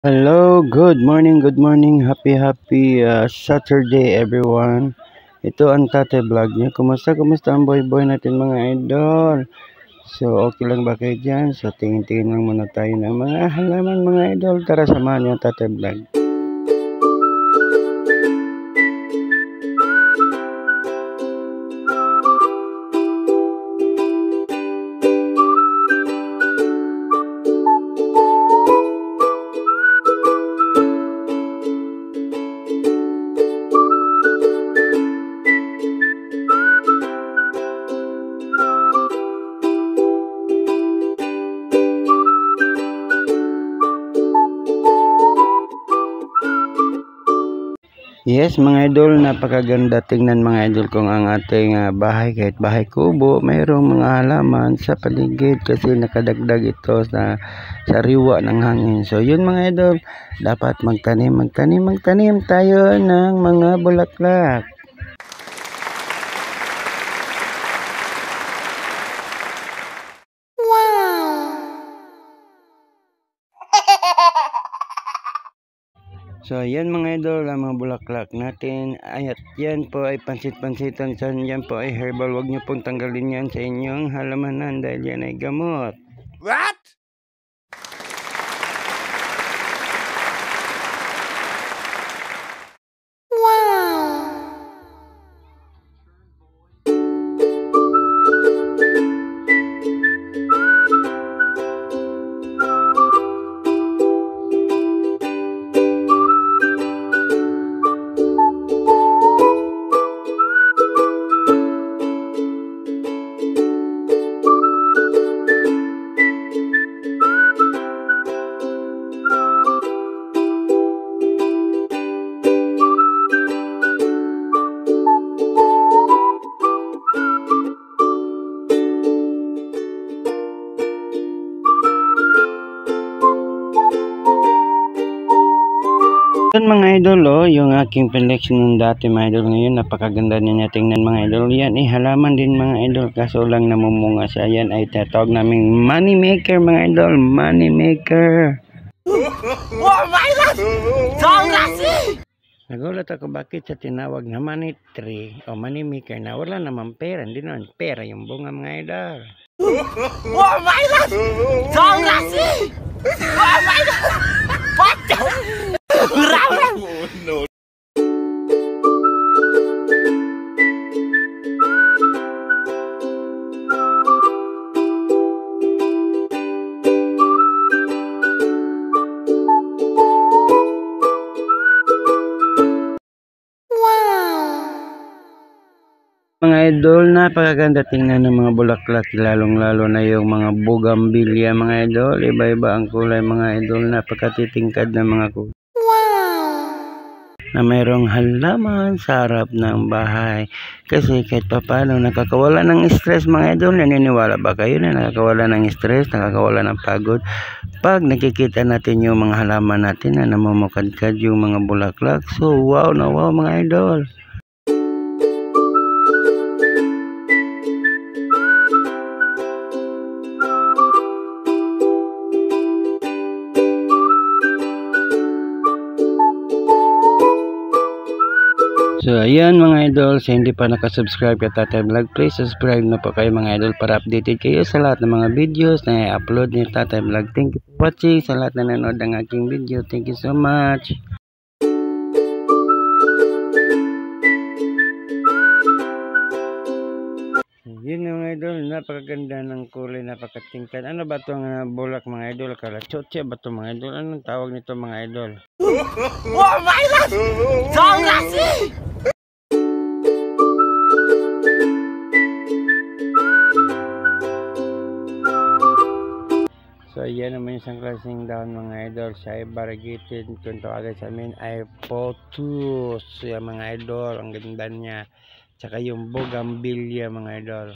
Good morning, happy Saturday everyone. Ito ang Tate Vlog niyo. Kumusta ang boy natin mga idol? So, okay lang ba kayo dyan? So, tingin-tingin lang muna tayo ng mga halaman mga idol. Tara, samahan niyo ang Tate Vlog. Yes mga idol, napakaganda tingnan mga idol kung ang ating bahay, kahit bahay kubo, mayroong mga halaman sa paligid kasi nakadagdag ito sa riwa ng hangin. So yun mga idol, dapat magtanim tayo ng mga bulaklak. So, yan mga idol, ang mga bulaklak natin. At yan po ay pansit-pansitan. Yan po ay herbal. Huwag nyo pong tanggalin yan sa inyong halamanan dahil yan ay gamot. What? Yan mga idol, yung aking collection ng dati mga idol ngayon, napakaganda niya tingnan mga idol. Yan ay halaman din mga idol, kaso lang namumunga siya. Yan ay tatawag naming money maker mga idol, money maker. Oh my God! Nagulat ako bakit sa tinawag na money tree o money maker na wala naman pera, hindi naman pera yung bunga mga idol. Oh my God! Oh my God! What the? No. Mga idol, napakaganda tingnan ng mga bulaklak, lalong-lalo na yung mga bougainvillea mga idol. Iba-iba ang kulay mga idol, napakatitingkad ng mga kulay. Na mayroong halaman sa harap ng bahay. Kasi kahit paano nakakawala ng stress mga idol. Naniniwala ba kayo na nakakawala ng stress, nakakawala ng pagod? Pag nakikita natin yung mga halaman natin na namumukadkad yung mga bulaklak. So wow na wow mga idol. So ayan mga idol, sa hindi pa nakasubscribe kay Tate Vlog, please subscribe na po kayo mga idol para updated kayo sa lahat ng mga videos na i-upload ni Tate Vlog. Thank you for watching sa lahat na nanonood ng aking video. Thank you so much. Yun mga idol, napakaganda ng kulay, napakatingkad. Ano ba itong bulak mga idol? Kalachotse ba ito mga idol? Anong tawag nito mga idol? Oh my God! So yan naman yung isang klaseng dahon mga idol. Siya ay variegated. Kung tawagin sa amin ay pothos. Yan mga idol, ang ganda niya. Tsaka yung bougainvillea mga idol.